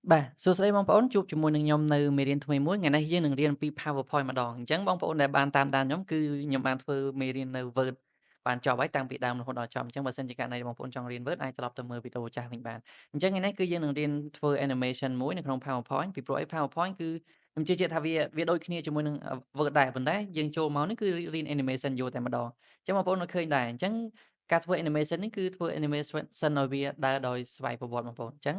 បាទសួស្តីបងប្អូនជួបជាមួយនឹងខ្ញុំនៅមេរៀនថ្មីមួយថ្ងៃនេះយើងនឹងរៀនពី PowerPoint ម្ដងអញ្ចឹងបងប្អូនដែលបានតាមដានខ្ញុំគឺខ្ញុំបានធ្វើមេរៀននៅ Word បានចប់ហើយតាំងពីដើមរហូតដល់ចប់អញ្ចឹងបើសិនជាករណីបងប្អូនចង់រៀន Word អាចត្រឡប់ទៅមើលវីដេអូចាស់វិញបានអញ្ចឹងថ្ងៃនេះគឺយើងនឹងរៀនធ្វើ animation មួយនៅក្នុង PowerPoint ពីព្រោះអី PowerPoint គឺខ្ញុំជឿជាក់ថាវាដូចគ្នាជាមួយនឹងWord ដែរប៉ុន្តែយើងចូលមកនេះគឺរៀន animation យកតែម្ដងអញ្ចឹងបងប្អូននៅឃើញដែរអញ្ចឹងការធ្វើ animation នេះគឺធ្វើ animation ឲ្យវាដើរដោយស្វ័យប្រវត្តិបងប្អូនអញ្ចឹង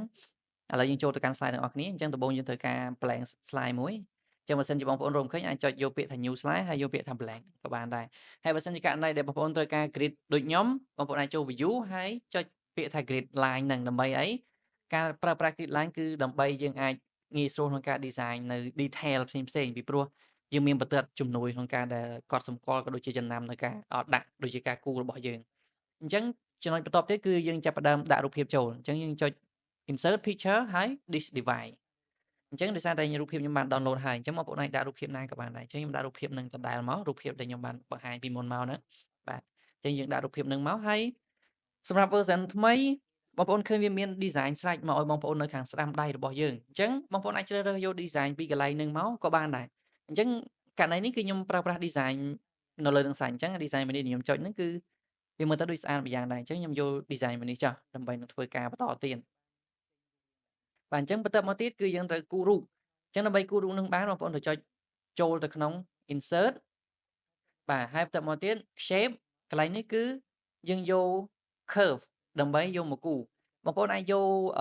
ឥឡូវយើងចូលទៅកាន់ slide ទាំងអស់គ្នាអញ្ចឹងដំបូងយើងត្រូវការ blank slide មួយអញ្ចឹងបើសិនជាបងប្អូនរកមិនឃើញអាចចុចយកពាក្យថា new slide ហើយយកពាក្យថា blank ក៏បានដែរហើយបើសិនជាករណីដែលបងប្អូនត្រូវការ grid ដូចខ្ញុំបងប្អូនអាចចូល view ហើយចុចពាក្យថា grid line ហ្នឹងដើម្បីអីការប្រើប្រាស់ grid line គឺដើម្បីយើងអាចងាយស្រួលក្នុងការ design នៅ detail ផ្សេងៗពីព្រោះយើងមានបន្ទាត់ជំនួយក្នុងការដែលកត់សម្គាល់ក៏ដូចជាចំណាំនៅការដាក់ដូចជាការគូររបស់យើងអញ្ចឹងចំណុចបន្ទាប់ទៀតគឺយើងចាប់ផ្ដើមដាក់រូបភាពចូលអញ្ចឹងយើងចុច insert picture ហើយ this device អញ្ចឹងដោយសារតែរូបភាពខ្ញុំបាន download ហើយអញ្ចឹងបងប្អូនអាចដាក់រូបភាពណាក៏បានដែរអញ្ចឹងខ្ញុំដាក់រូបភាពនឹងដដែលមករូបភាពដែលខ្ញុំបានបង្ហាញពីមុនមកហ្នឹងបាទអញ្ចឹងយើងដាក់រូបភាពនឹងមកហើយសម្រាប់ version ថ្មីបងប្អូនឃើញវាមាន design ស្រេចមកឲ្យបងប្អូននៅខាងស្ដាំដៃរបស់យើងអញ្ចឹងបងប្អូនអាចជ្រើសរើសយក design ពីកន្លែងហ្នឹងមកក៏បានដែរអញ្ចឹងករណីនេះគឺខ្ញុំប្រើប្រាស់ design នៅលើនឹងសាច់អញ្ចឹង design មួយនេះដែលខ្ញុំចុចហ្នឹងគឺវាមើលទៅដូចស្អាតម្យ៉ាងដែរអញ្ចឹងខ្ញុំយក design មួយនេះចុះដើម្បីនឹងធ្វើការបន្តទៀត បាទអញ្ចឹងបន្ទាប់មកទៀតគឺយើងត្រូវគូររូបអញ្ចឹងដើម្បីគូររូបនឹងបានបងប្អូនត្រូវចុចចូលទៅក្នុង insert បាទហើយបន្ទាប់មកទៀត shape កន្លែងនេះគឺយើងយក curve ដើម្បីយកមកគូរបងប្អូនអាចយក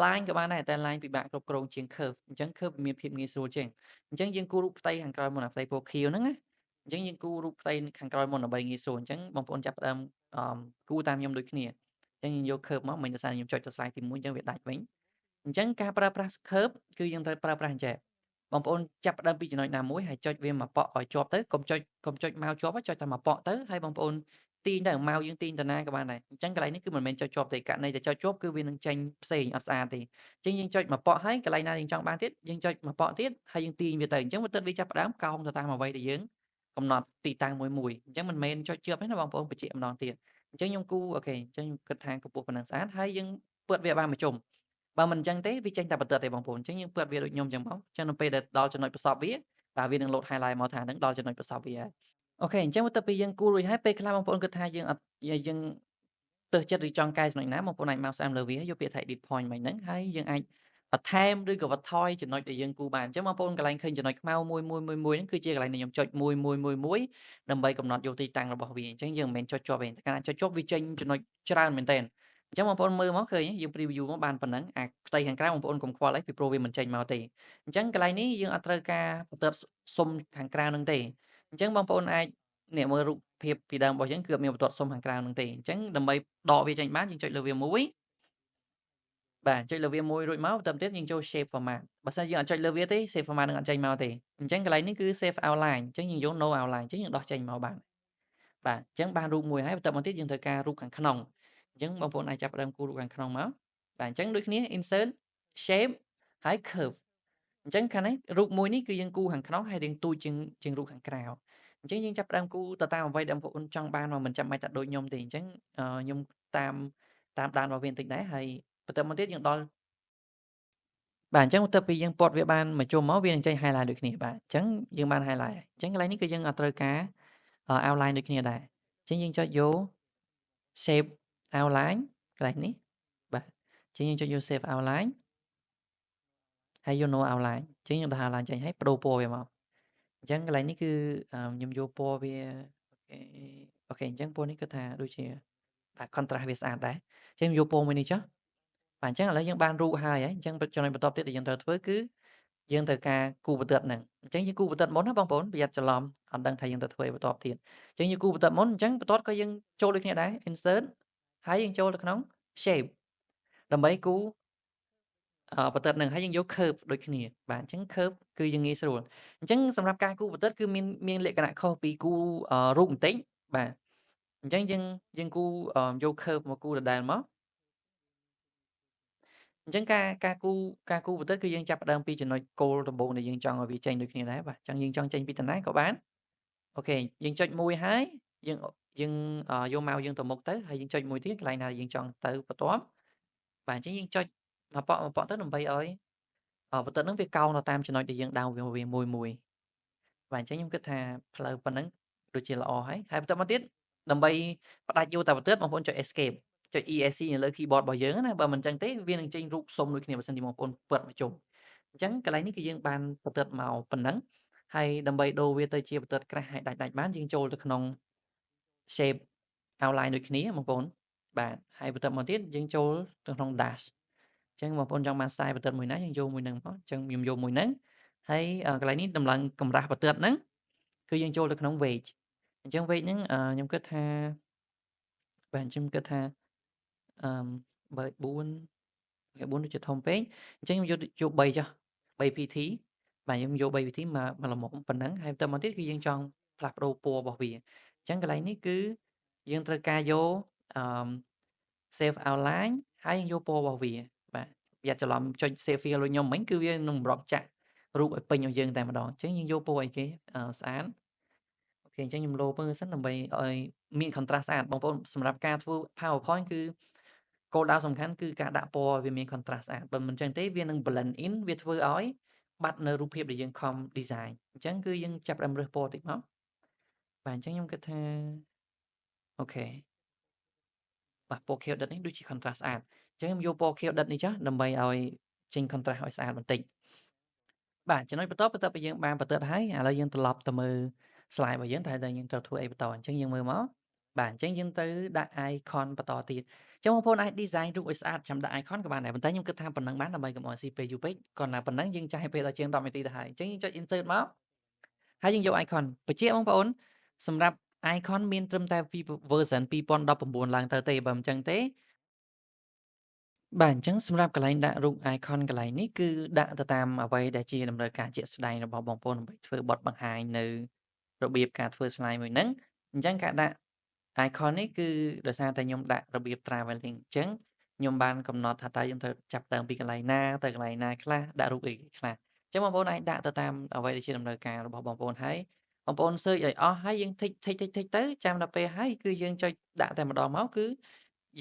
line ក៏បានដែរតែ line ពិបាកគ្រប់គ្រងជាង curve អញ្ចឹង curve វាមានភាពងាយស្រួលជាងអញ្ចឹងយើងគូររូបផ្ទៃខាងក្រោយមុនអាផ្ទៃពណ៌ខៀវហ្នឹងណាអញ្ចឹងយើងគូររូបផ្ទៃខាងក្រោយមុនដើម្បីងាយស្រួលអញ្ចឹងបងប្អូនចាប់ផ្ដើមគូរតាមខ្ញុំដូចគ្នាអញ្ចឹងយើងយក curve មកមិញដោយសារខ្ញុំចុចទៅ slide ទី1អញ្ចឹងវាដាច់វិញអញ្ចឹងការប្រើប្រាស់ curve គឺយើងត្រូវប្រើប្រាស់អញ្ចេះបងប្អូនចាប់ផ្ដើមពីចំណុចណាមួយហើយចុចវាមកប៉ក់ឲ្យជាប់ទៅកុំចុចមកជាប់ទេចុចតែមកប៉ក់ទៅហើយបងប្អូនទាញទៅមកយើងទាញទៅណាក៏បានដែរអញ្ចឹងកន្លែងនេះគឺមិនមែនចុចជាប់ទេករណីតែចុចជាប់គឺវានឹងចេញផ្សេងអត់ស្អាតទេអញ្ចឹងយើងចុចមកប៉ក់ហើយកន្លែងណាយើងចង់បានទៀតយើងចុចមកប៉ក់ទៀតហើយយើងទាញវាទៅអញ្ចឹងវាទើបវាចាប់ផ្ដើមកោងទៅតាមអ្វីដែលយើងកំណត់ទីតាំងមួយអញ្ចឹងមិនមែនចុចជាប់ទេណាបងប្អូនបញ្ជាក់ម្ដងទៀតអញ្ចឹងខ្ញុំគូអូខេអញ្ចឹងខ្ញុំគិតថាកម្ពស់ប៉ុណ្ណឹងស្អាតហើយយើងពត់វាបានមួយជុំបើមិនអញ្ចឹងទេវាចេញតែបន្ទាត់ទេបងប្អូនអញ្ចឹងយើងពត់វាដូចខ្ញុំអញ្ចឹងមកអញ្ចឹងនៅពេលដែលដល់ចំណុចបន្សប់វាបាទវានឹង load highlight មកថាហ្នឹងដល់ចំណុចបន្សប់វាហើយអូខេអញ្ចឹងបន្ទាប់ពីយើងគូររួចហើយពេលខ្លះបងប្អូនគិតថាយើងអត់យើងទើសចិត្តឬចង់កែចំណុចណាបងប្អូនអាចមកស្ដាំលើវាយកពាក្យថា edit point មិញហ្នឹងហើយយើងអាចបន្ថែមឬក៏បន្ថយចំណុចដែលយើងគូរបានអញ្ចឹងបងប្អូនកន្លែងឃើញចំណុចខ្មៅមួយហ្នឹងគឺជាកន្លែងដែលខ្ញុំចុចមួយដើម្បីកំណត់យកទីតាំងរបស់វាអញ្ចឹងយើងមិនមែនចុចជាប់ទេតែកាលណាចុចជាប់វាចេញចំណុចច្រើនមែនទែនអញ្ចឹងបងប្អូនមើលមកឃើញយើង preview មកបានប៉ុណ្ណឹងអាផ្ទៃខាងក្រៅបងប្អូនកុំខ្វល់អីពីព្រោះវាមិនចេញមកទេអញ្ចឹងកន្លែងនេះយើងអត់ត្រូវការបន្ទាត់ស៊ុំខាងក្រៅហ្នឹងទេអញ្ចឹងបងប្អូនអាចអ្នកមើលរូបភាពពីដើមរបស់យើងគឺអត់មានបន្ទាត់ស៊ុំខាងក្រៅហ្នឹងទេអញ្ចឹងដើម្បីដកវាចេញបានយើងចុចលើវាមួយបាទចុចលើវាមួយរួចមកបន្តទៀតយើងចូល shape format បើសិនយើងអត់ចុចលើវាទេ shape format នឹងអត់ចេញមកទេអញ្ចឹងកន្លែងនេះគឺ save outline អញ្ចឹងយើងយក no outline អញ្ចឹងយើងដោះចេញមកបានបាទអញ្ចឹងបានរូបមួយហើយបន្តមកទៀតយើងត្រូវការរូបខាងក្នុងអញ្ចឹងបងប្អូនអាចចាប់ផ្ដើមគូររូបខាងក្នុងមកបាទអញ្ចឹងដូចគ្នា insert shape ហើយ curve អញ្ចឹងខាងនេះរូបមួយនេះគឺយើងគូរខាងក្នុងហើយរាងទូចជាងរូបខាងក្រៅអញ្ចឹងយើងចាប់ផ្ដើមគូរទៅតាមអ្វីដែលបងប្អូនចង់បានមកមិនចាំបាច់តែដូចខ្ញុំទេអញ្ចឹងខ្ញុំតាមតាមដានរបស់វាបន្តិចដែរហើយបន្តមកទៀតយើងដល់បាទអញ្ចឹងបន្ទាប់ពីយើងពត់វាបានមួយជុំមកវានឹងចេញ highlight ដូចគ្នាបាទអញ្ចឹងយើងបាន highlight ហើយអញ្ចឹងកន្លែងនេះគឺយើងអត់ត្រូវការ outline ដូចគ្នាដែរអញ្ចឹងយើងចុចយក shape outline កន្លែងនេះបាទអញ្ចឹងយើងចុចយក save outline ហើយយក no outline អញ្ចឹងយើងដក outline ចេញហើយប្ដូរពណ៌វាមកអញ្ចឹងកន្លែងនេះគឺខ្ញុំយកពណ៌វាអូខេអញ្ចឹងពណ៌នេះគឺថាដូចជាបាទ contrast វាស្អាតដែរអញ្ចឹងយកពណ៌មួយនេះចុះបាទអញ្ចឹងឥឡូវយើងបានរូបហើយអញ្ចឹងចំណុចបន្ទាប់ទៀតដែលយើងត្រូវធ្វើគឺយើងត្រូវការគូរបន្ទាត់ហ្នឹងអញ្ចឹងយើងគូរបន្ទាត់មុនណាបងប្អូនប្រយ័ត្នច្រឡំអត់ដឹងថាយើងត្រូវធ្វើអីបន្ទាប់ទៀតអញ្ចឹងយើងគូរបន្ទាត់មុនអញ្ចឹងបន្ទាត់ក៏យើងចូលដូចគ្នាដែរ insert ហើយយើងចូលទៅក្នុង shape ដើម្បីគូរបន្ទាត់ហ្នឹងហើយយើងយក curve ដូចគ្នាបាទអញ្ចឹង curve គឺយើងងាយស្រួលអញ្ចឹងសម្រាប់ការគូរបន្ទាត់គឺមានលក្ខណៈខុសពីគូររូបបន្តិចបាទអញ្ចឹងយើងគូរយក curve មកគូរដដែលមកអញ្ចឹងការគូរបន្ទាត់គឺយើងចាប់ផ្ដើមពីចំណុចគោលដំបូងដែលយើងចង់ឲ្យវាចេញដូចគ្នាដែរបាទអញ្ចឹងយើងចង់ចេញពីតាណាក៏បានអូខេយើងចុចមួយហើយយើងយកម៉ៅយើងទៅមុខទៅហើយយើងចុចមួយទៀតកន្លែងណាដែលយើងចង់ទៅបន្ទាប់បាទអញ្ចឹងយើងចុចមកប៉ក់ទៅដើម្បីឲ្យ បន្ទាត់ហ្នឹងវាកោងទៅតាមចំណុចដែលយើងដៅវាមួយៗបាទអញ្ចឹងខ្ញុំគិតថាផ្លូវប៉ុណ្ណឹងដូចជាល្អហើយបន្តមកទៀតដើម្បីផ្ដាច់យូរតែបន្ទាត់បងប្អូនចុច escape ចុច ESC នៅលើ keyboard របស់យើងណាបើមិនអញ្ចឹងទេវានឹងចេញរូបសុំដូចគ្នាបើសិនជាបងប្អូនពត់មកជុំអញ្ចឹងកន្លែងនេះគឺយើងបានបន្ទាត់មកប៉ុណ្ណឹងហើយដើម្បីដូរវាទៅជាបន្ទាត់ក្រាស់ហើយដាច់បានយើងចូលទៅក្នុង shape outline ដូចគ្នាបងប្អូនបាទហើយបន្ទាប់មកទៀតយើងចូលទៅក្នុង dash អញ្ចឹងបងប្អូនចង់បាន style បន្ទាត់មួយណាយើងយកមួយហ្នឹងមកអញ្ចឹងខ្ញុំយកមួយហ្នឹងហើយកន្លែងនេះតម្លើងកម្រាស់បន្ទាត់ហ្នឹងគឺយើងចូលទៅក្នុង Wage អញ្ចឹង Wage ហ្នឹងខ្ញុំគិតថាបាទខ្ញុំគិតថាអឺបើ4 4ដូចជាធំពេកអញ្ចឹងខ្ញុំយក3ចុះ3 PT បាទខ្ញុំយក3 PT មកល្មមប៉ុណ្ណឹងហើយបន្តមកទៀតគឺយើងចង់ផ្លាស់ប្ដូរពណ៌របស់វាអញ្ចឹងកន្លែងនេះគឺយើងត្រូវការយកអឺ save outline ហើយយើងយកពណ៌របស់វាបាទอย่าច្រឡំចុច save file ដូចខ្ញុំមិញគឺវានឹងសម្របចាក់រូបឲ្យពេញឲ្យយើងតែម្ដងអញ្ចឹងយើងយកពណ៌អីគេស្អាតអូខេអញ្ចឹងខ្ញុំឡូមើលសិនដើម្បីឲ្យមាន contrast ស្អាតបងប្អូនសម្រាប់ការធ្វើ PowerPoint គឺគោលដៅសំខាន់គឺការដាក់ពណ៌ឲ្យវាមាន contrast ស្អាតបើមិនអញ្ចឹងទេវានឹង blend in វាធ្វើឲ្យបាត់នៅរូបភាពដែលយើងខំ design អញ្ចឹងគឺយើងចាប់ផ្ដើមរើសពណ៌តិចមកបាទអញ្ចឹងខ្ញុំគិតថាអូខេបាទពណ៌ខៀវដិតនេះដូចជា contrast ស្អាតអញ្ចឹងខ្ញុំយកពណ៌ខៀវដិតនេះចុះដើម្បីឲ្យចេញ contrast ឲ្យស្អាតបន្តិចបាទចំណុចបន្ទាប់បន្ទាប់ពីយើងបានបន្ទាត់ហើយឥឡូវយើងត្រឡប់ទៅមើល slide របស់យើងតែយើងត្រូវធ្វើអីបន្តអញ្ចឹងយើងមើលមកបាទអញ្ចឹងយើងត្រូវដាក់ icon បន្តទៀតអញ្ចឹងបងប្អូនអាច design រូបឲ្យស្អាតចាំដាក់ icon ក៏បានដែរប៉ុន្តែខ្ញុំគិតថាប៉ុណ្ណឹងបានដើម្បីកុំឲ្យស៊ីពេលយូរពេកគ្រាន់តែប៉ុណ្ណឹងយើងចាស់ពេលដល់ជាង10នាទីទៅហើយអញ្ចឹងយើងចុច insert មកហើយយើងយក icon បញ្ជាក់បងប្អូនសម្រាប់ icon មានត្រឹមតែ version 2019ឡើងទៅទេបើមិនអញ្ចឹងទេបាទអញ្ចឹងសម្រាប់កន្លែងដាក់រូប icon កន្លែងនេះគឺដាក់ទៅតាមអ្វីដែលជាតម្រូវការជាក់ស្ដែងរបស់បងប្អូនដើម្បីធ្វើបទបង្ហាញនៅរបៀបការធ្វើ slide មួយហ្នឹងអញ្ចឹងការដាក់ icon នេះគឺដោយសារតែខ្ញុំដាក់របៀប travelling អញ្ចឹងខ្ញុំបានកំណត់ថាតើយើងត្រូវចាប់ផ្ដើមពីកន្លែងណាទៅកន្លែងណាខ្លះដាក់រូបអីខ្លះអញ្ចឹងបងប្អូនអាចដាក់ទៅតាមអ្វីដែលជាតម្រូវការរបស់បងប្អូនហើយបងប្អូន search ឲ្យអស់ហើយយើង tick ទៅចាំដល់ពេលហើយគឺយើងចុចដាក់តែម្ដងមកគឺ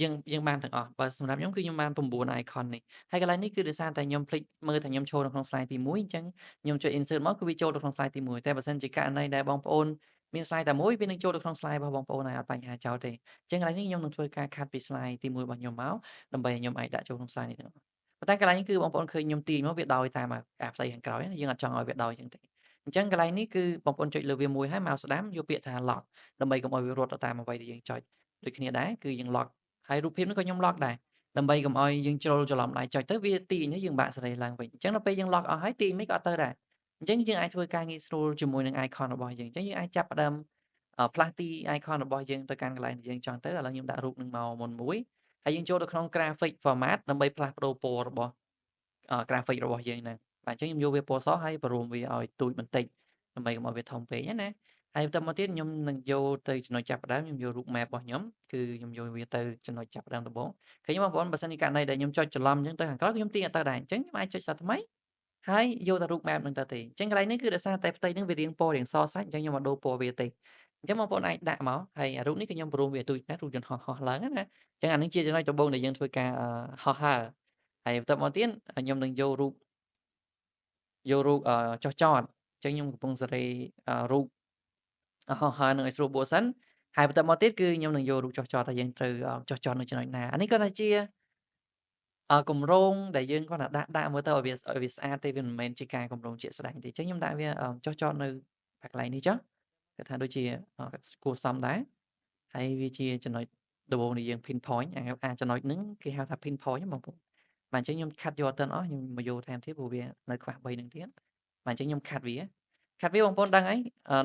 យើងបានទាំងអស់បើសម្រាប់ខ្ញុំគឺខ្ញុំបាន9 icon នេះហើយកន្លែងនេះគឺដោយសារតែខ្ញុំភ្លេចមើលថាខ្ញុំចូលនៅក្នុង slide ទី1អញ្ចឹងខ្ញុំចុច insert មកគឺវាចូលទៅក្នុង slide ទី1តែបើសិនជាករណីដែលបងប្អូនមាន slide តែមួយវានឹងចូលទៅក្នុង slide របស់បងប្អូនហើយអត់បញ្ហាចោលទេអញ្ចឹងកន្លែងនេះខ្ញុំនឹងធ្វើការ cut ពី slide ទី1របស់ខ្ញុំមកដើម្បីឲ្យខ្ញុំអាចដាក់ចូលក្នុង slide នេះទាំងអស់ប៉ុន្តែកន្លែងនេះគឺបងប្អូនឃើញខ្ញុំទាញមកវាដោយតាមអាផ្ទៃខាងក្រោយយើងអត់ចង់ឲ្យវាដោយអញ្ចឹងទេអញ្ចឹងកន្លែងនេះគឺបងប្អូនចុចលើវាមួយហើយមកស្ដាំយកពាក្យថា lock ដើម្បីកុំឲ្យវារត់ទៅតាមអ្វីដែលយើងចុចដូចគ្នាដែរគឺយើង lock ហើយរូបភាពនេះក៏ខ្ញុំ lock ដែរដើម្បីកុំឲ្យយើងជ្រុលច្រឡំដៃចុចទៅវាទាញហើយយើងបាក់សេរីឡើងវិញអញ្ចឹងដល់ពេលយើង lock អស់ហើយទាញមិនក៏អត់ទៅដែរអញ្ចឹងយើងអាចធ្វើការងាយស្រួលជាមួយនឹង icon របស់យើងអញ្ចឹងយើងអាចចាប់ផ្ដើមផ្លាស់ទី icon របស់យើងទៅកាន់កន្លែងដែលយើងចង់ទៅឥឡូវខ្ញុំដាក់រូបនឹងមកមុនមួយហើយយើងចូលទៅក្នុង graphic format ដើម្បីផ្លាស់ប្ដូរពណ៌របស់graphic របស់យើងហ្នឹងបាទអញ្ចឹងខ្ញុំយកវាពណ៌សហើយបរួមវាឲ្យទូចបន្តិចដើម្បីកុំឲ្យវាធំពេកណាហើយបន្តមកទៀតខ្ញុំនឹងយកទៅចំណុចចាប់ផ្ដើមខ្ញុំយករូប map របស់ខ្ញុំគឺខ្ញុំយកវាទៅចំណុចចាប់ផ្ដើមដំបូងឃើញបងប្អូនបើសិនជាករណីដែលខ្ញុំចុចច្រឡំអញ្ចឹងទៅខាងក្រោយខ្ញុំទាញអត់ទៅដែរអញ្ចឹងខ្ញុំអាចចុចសត្វថ្មីហើយយកតែរូប map ហ្នឹងទៅទេអញ្ចឹងកន្លែងនេះគឺដោយសារតែផ្ទៃហ្នឹងវារាងពណ៌រាងសសាច់អញ្ចឹងខ្ញុំមកដូរពណ៌វាទេអញ្ចឹងបងប្អូនអាចដាក់មកហើយអារូបនេះគឺខ្ញុំបរួមវាទូចណាស់រូបយន្តហោះឡើងណាអញ្ចឹងអានេះជាចំណុចដំបូងដែលយើងធ្វើការហោះហើរហើយបន្ទាប់មកទៀតខ្ញុំនឹងយករូបចុះចតអញ្ចឹងខ្ញុំកំពុងសេរីរូបហោះហើរនឹងឲ្យស្រួលបួលសិនហើយបន្ទាប់មកទៀតគឺខ្ញុំនឹងយករូបចុះចតហើយយើងត្រូវចុះចតនៅចំណុចណាអានេះក៏ថាជាគម្រោងដែលយើងគ្រាន់តែដាក់មើលទៅឲ្យវាស្អាតទេវាមិនមែនជាការគម្រោងជាក់ស្ដែងទេអញ្ចឹងខ្ញុំដាក់វាចុះចតនៅកន្លែងនេះចុះគេថាដូចជាគួរសមដែរហើយវាជាចំណុចដំបូងដែលយើង pinpoint ចំណុចហ្នឹងគេហៅថា pinpoint ហ្នឹងបងប្អូនបាទអញ្ចឹងខ្ញុំ cut យកអត់ទាន់អស់ខ្ញុំមកយកថែមទៀតព្រោះវានៅខ្វះ3ហ្នឹងទៀតបាទអញ្ចឹងខ្ញុំ cut វាបងប្អូនដឹងហើយ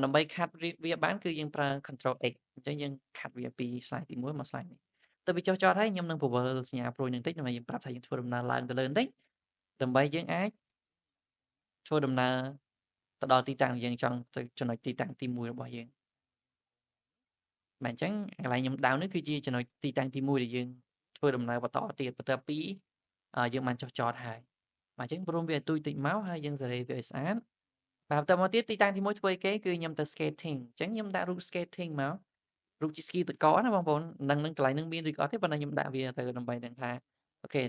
ដើម្បី cut វាបានគឺយើងប្រើ Control X អញ្ចឹងយើង cut វាពី slide ទី1មក slide នេះទៅវាចុះចតហើយខ្ញុំនឹងពង្វិលសញ្ញាព្រួយនឹងតិចដើម្បីយើងប្រាប់ថាយើងធ្វើដំណើរឡើងទៅលើបន្តិចដើម្បីយើងអាចធ្វើដំណើរទៅដល់ទីតាំងដែលយើងចង់ទៅចំណុចទីតាំងទី1របស់យើងបាទអញ្ចឹងកន្លែងខ្ញុំដោននេះគឺជាចំណុចទីតាំងទី1ដែលយើងធ្វើដំណើរបន្តទៀតបន្ទាប់ពីយើងបានចុះចតហើយបាទអញ្ចឹងព្រមវាឲ្យទូចតិចមកហើយយើងសេរីវាឲ្យស្អាតបាទបន្តមកទៀតទីតាំងទី1ធ្វើអីគេគឺខ្ញុំទៅ skating អញ្ចឹងខ្ញុំដាក់រូប skating មករូបជាស្គីទឹកកកណាបងប្អូននឹងកន្លែងហ្នឹងមានឬក៏អត់ទេប៉ុន្តែខ្ញុំដាក់វាទៅដើម្បីដឹងថាអូខេ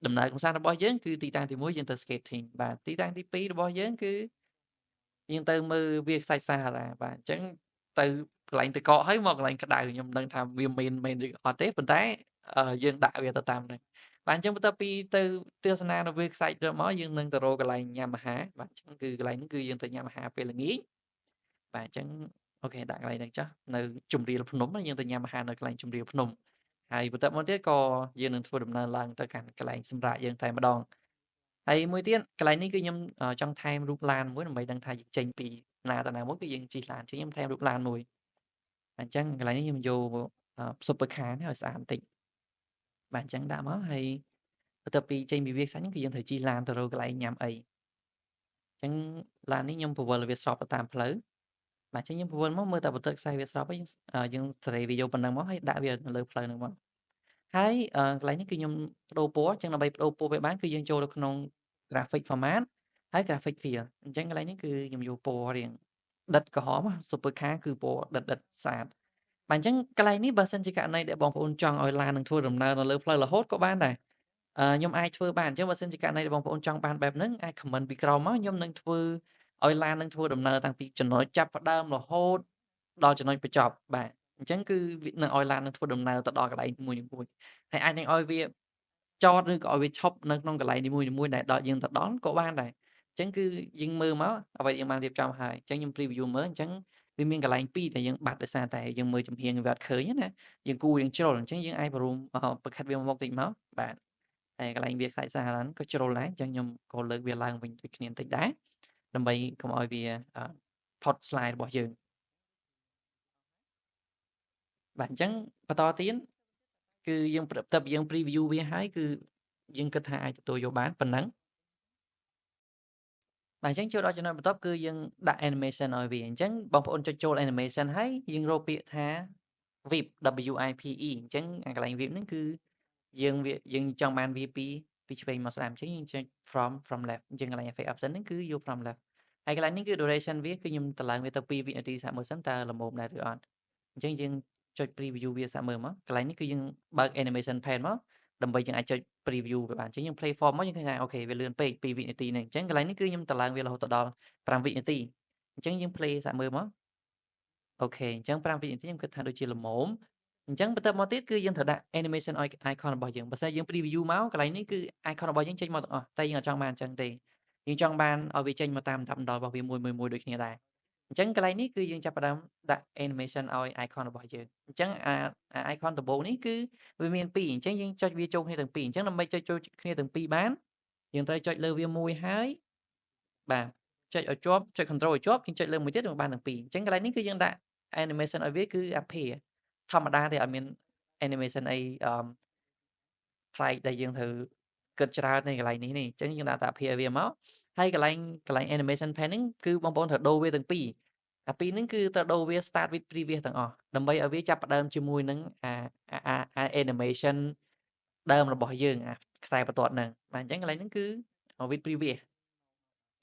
ដំណើរកម្សាន្តរបស់យើងគឺទីតាំងទី1យើងទៅ skating បាទទីតាំងទី2របស់យើងគឺយើងទៅមើលវាលខ្សាច់សាហារ៉ាបាទអញ្ចឹងទៅកន្លែងទឹកកកហើយមកកន្លែងក្តៅខ្ញុំមិនដឹងថាវាមែនឬអត់ទេប៉ុន្តែយើងដាក់វាទៅតាមហ្នឹងបាទអញ្ចឹងបន្ទាប់ពីទៅទស្សនានៅវាលខ្សាច់រួចមកយើងនឹងទៅរកកន្លែងញ៉ាំអាហារបាទអញ្ចឹងគឺកន្លែងហ្នឹងគឺយើងទៅញ៉ាំអាហារពេលល្ងាចបាទអញ្ចឹងអូខេដាក់កន្លែងហ្នឹងចុះនៅជម្រាលភ្នំយើងទៅញ៉ាំអាហារនៅកន្លែងជម្រាលភ្នំហើយបន្ទាប់មកទៀតក៏យើងនឹងធ្វើដំណើរឡើងទៅកាន់កន្លែងសម្រាកយើងតែម្ដង ហើយមួយទៀតកន្លែងនេះគឺខ្ញុំចង់ថែមរូបឡានមួយដើម្បីដឹងថាយើងចេញពីណាទៅណាមួយគឺយើងជិះឡានអញ្ចឹងខ្ញុំថែមរូបឡានមួយអញ្ចឹងកន្លែងនេះខ្ញុំយកSuper Car នេះឲ្យស្អាតបន្តិចបាទអញ្ចឹងដាក់មកហើយបន្ទាប់ពីចេញពីវាលខ្សាច់ហ្នឹងគឺយើងត្រូវជិះឡានទៅរកកន្លែងញ៉ាំអីអញ្ចឹងឡាននេះខ្ញុំពង្វិលឲ្យវាស្របទៅតាមផ្លូវបាទអញ្ចឹងខ្ញុំពង្វិលមកមើលតែបន្ទាត់ខ្សែវាស្របហើយយើងសេរីវាយកប៉ុណ្ណឹងមកហើយដាក់វានៅលើផ្លូវហ្នឹងមក ហើយកន្លែងនេះគឺខ្ញុំប្ដូរពណ៌អញ្ចឹងដើម្បីប្ដូរពណ៌វាបានគឺយើងចូលទៅក្នុង Graphic Format ហើយ Graphic Field អញ្ចឹងកន្លែងនេះគឺខ្ញុំយកពណ៌រាងដិតក្រហម Super Car គឺពណ៌ដិតស្អាតបាទអញ្ចឹងកន្លែងនេះបើសិនជាករណីដែលបងប្អូនចង់ឲ្យឡាននឹងធ្វើដំណើរនៅលើផ្លូវរហូតក៏បានដែរខ្ញុំអាចធ្វើបានអញ្ចឹងបើសិនជាករណីដែលបងប្អូនចង់បានបែបហ្នឹងអាច comment ពីក្រោមមកខ្ញុំនឹងធ្វើឲ្យឡាននឹងធ្វើដំណើរតាំងពីចំណុចចាប់ផ្ដើមរហូតដល់ចំណុចបញ្ចប់បាទអញ្ចឹងគឺវានឹងឲ្យឡាននឹងធ្វើដំណើរទៅដល់កន្លែងមួយៗ ហើយអាចនឹងឲ្យវាចតឬក៏ឲ្យវាឈប់នៅក្នុងកន្លែងនីមួយៗដែលដល់យើងទៅដល់ក៏បានដែរអញ្ចឹងគឺយើងមើលមកអ្វីយើងបានរៀបចំហើយអញ្ចឹងខ្ញុំ preview មើលអញ្ចឹងវាមានកន្លែង2ដែលយើងបាត់ដោយសារតែយើងមើលចំហៀងវាអត់ឃើញណាយើងគូរយើងជ្រុលអញ្ចឹងយើងអាចបង្ខិតវាមកតិចមកបាទហើយកន្លែងវាខ្សាច់សាហារ៉ាហ្នឹងក៏ជ្រុលដែរអញ្ចឹងខ្ញុំក៏លើកវាឡើងវិញដូចគ្នាបន្តិចដែរដើម្បីកុំឲ្យវាផុត slide របស់យើងបាទអញ្ចឹងបន្តទៀតគឺយើងបន្ទាប់ពីយើង preview វាហើយគឺយើងគិតថាអាចទទួលយកបានប៉ុណ្ណឹងបាទអញ្ចឹងចូលដល់ចំណុចបន្ទាប់គឺយើងដាក់ animation ឲ្យវាអញ្ចឹងបងប្អូនចុចចូល animation ហើយយើងរកពាក្យថា WIP WIPE អញ្ចឹងអាកន្លែង WIP ហ្នឹងគឺយើងចង់បានវាពីឆ្វេងមកស្ដាំអញ្ចឹងយើងចុច from left អញ្ចឹងកន្លែង effect option ហ្នឹងគឺយក from left ហើយកន្លែងនេះគឺ duration វាគឺខ្ញុំតម្លើងវាទៅ2វិនាទីសាកមើលសិនតើល្មមដែរឬអត់អញ្ចឹងយើងចុច preview វាសាកមើលមកកន្លែងនេះគឺយើងបើក animation pane មកដើម្បីយើងអាចចុច preview វាបានអញ្ចឹងយើង play form មកយើងឃើញថាអូខេវាលឿនពេក2វិនាទីនេះអញ្ចឹងកន្លែងនេះគឺខ្ញុំតម្លើងវារហូតដល់5វិនាទីអញ្ចឹងយើង play សាកមើលមកអូខេអញ្ចឹង5វិនាទីខ្ញុំគិតថាដូចជាល្មមអញ្ចឹងបន្ទាប់មកទៀតគឺយើងត្រូវដាក់ animation ឲ្យ icon របស់យើងបើសិនយើង preview មកកន្លែងនេះគឺ icon របស់យើងចេញមកទាំងអស់តែយើងអត់ចង់បានអញ្ចឹងទេយើងចង់បានឲ្យវាចេញមកតាមលំដាប់លំដោយរបស់វាមួយៗដូចគ្នាដែរអញ្ចឹងកន្លែងនេះគឺយើងចាប់ផ្ដើមដាក់ animation ឲ្យ icon របស់យើងអញ្ចឹងicon ដំបូងនេះគឺវាមាន2អញ្ចឹងយើងចុចវាចូលគ្នាទាំងពីរអញ្ចឹងដើម្បីចុចចូលគ្នាទាំងពីរបានយើងត្រូវចុចលើវាមួយហើយបាទចុចឲ្យជាប់ចុច control ឲ្យជាប់យើងចុចលើមួយទៀតយើងបានទាំងពីរអញ្ចឹងកន្លែងនេះគឺយើងដាក់ animation ឲ្យវាគឺ appear ធម្មតាទេអត់មាន animation អីប្លែកដែលយើងត្រូវគិតច្រើននៅកន្លែងនេះនេះអញ្ចឹងយើងដាក់តា appear ឲ្យវាមកហើយកន្លែង animation pane ហ្នឹងគឺបងប្អូនត្រូវដូរវាទាំងពីរអាពីរហ្នឹងគឺត្រូវដូរវា start with previous ទាំងអស់ដើម្បីឲ្យវាចាប់ផ្ដើមជាមួយនឹងanimation ដើមរបស់យើងខ្សែបន្ទាត់ហ្នឹងបាទអញ្ចឹងកន្លែងហ្នឹងគឺ with previous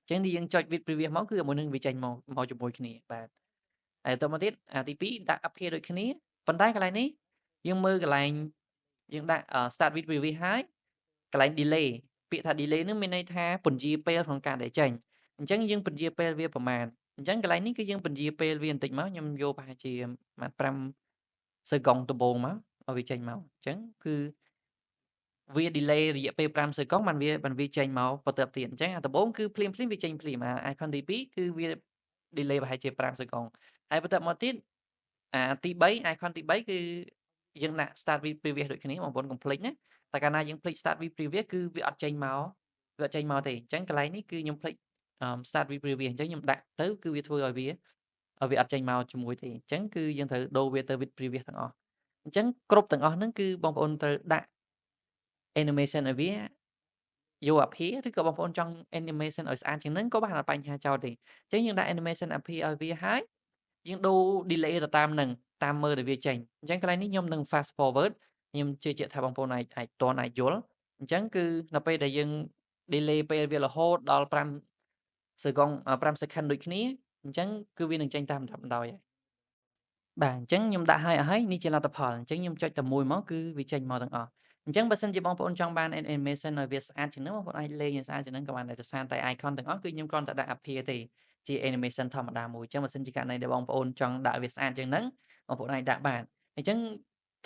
អញ្ចឹងយើងចុច with previous មកគឺមួយនឹងវាចេញមកជាមួយគ្នាបាទហើយបន្តមកទៀតទី2ដាក់ appear ដូចគ្នាប៉ុន្តែកន្លែងនេះយើងមើលកន្លែងយើងដាក់start with previous ហើយកន្លែង delay ពាក្យថា delay ហ្នឹងមានន័យថាពន្យាពេលក្នុងការដែលចេញអញ្ចឹងយើងពន្យាពេលវាប្រមាណអញ្ចឹងកន្លែងនេះគឺយើងពន្យាពេលវាបន្តិចមកខ្ញុំយកប្រហែលជា5សឺកុងដំបូងមកឲ្យវាចេញមកអញ្ចឹងគឺវា delay រយៈពេល5សឺកុងបានវាចេញមកបន្ទាប់ទៀតអញ្ចឹងដំបូងគឺភ្លាមៗវាចេញភ្លាមicon ទី2គឺវា delay ប្រហែលជា5សឺកុងហើយបន្ទាប់មកទៀតទី3 icon ទី3គឺយើងដាក់ start with previous ដូចគ្នាបងប្អូនកុំភ្លេចណាតែកាលណាយើងភ្លេច start with previous គឺវាអត់ចេញមកទេអញ្ចឹងកន្លែងនេះគឺខ្ញុំភ្លេចstart with previous អញ្ចឹងខ្ញុំដាក់ទៅគឺវាធ្វើឲ្យវាអត់ចេញមកជាមួយទេអញ្ចឹងគឺយើងត្រូវដូរវាទៅ with previous ទាំងអស់អញ្ចឹងគ្រប់ទាំងអស់ហ្នឹងគឺបងប្អូនត្រូវដាក់ animation ឲ្យវាយក appear ឬក៏បងប្អូនចង់ animation ឲ្យស្អាតជាងហ្នឹងក៏បានអត់បញ្ហាចោលទេអញ្ចឹងយើងដាក់ animation appear ឲ្យវាហើយយើងដូរ delay ទៅតាមហ្នឹងតាមមើលដែលវាចេញអញ្ចឹងកន្លែងនេះខ្ញុំនឹង fast forward ខ្ញុំជឿជាក់ថាបងប្អូនអាចយល់អញ្ចឹងគឺនៅពេលដែលយើង delay ពេលវារហូតដល់5សឺកុង5 second ដូចគ្នាអញ្ចឹងគឺវានឹងចេញតាមលំដាប់លំដោយហើយបាទអញ្ចឹងខ្ញុំដាក់ឲ្យអស់ហើយនេះជាលទ្ធផលអញ្ចឹងខ្ញុំចុចតែមួយមកគឺវាចេញមកទាំងអស់ អញ្ចឹងបើសិនជាបងប្អូនចង់បាន animation ឲ្យវាស្អាតជាងនឹងបងប្អូនអាចលេងឲ្យស្អាតជាងនឹងក៏បានដែរដោយសារតែ icon ទាំងអស់គឺខ្ញុំគ្រាន់តែដាក់ appear ទេជា animation ធម្មតាមួយអញ្ចឹងបើសិនជាករណីដែលបងប្អូនចង់ដាក់វាស្អាតជាងហ្នឹងបងប្អូនអាចដាក់បានអញ្ចឹង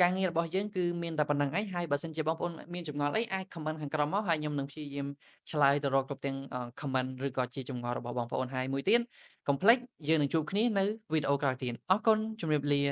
ការងាររបស់យើងគឺមានតែប៉ុណ្្នឹងឯងហើយបើសិនជាបងប្អូនមានចម្ងល់អីអាច comment ខាងក្រោមមកហើយខ្ញុំនឹងព្យាយាមឆ្លើយទៅរកគ្រប់ទាំងcomment ឬក៏ជាចម្ងល់របស់បងប្អូនហើយមួយទៀតកុំភ្លេចយើងនឹងជួបគ្នានៅវីដេអូក្រោយទៀតអរគុណជម្រាបលា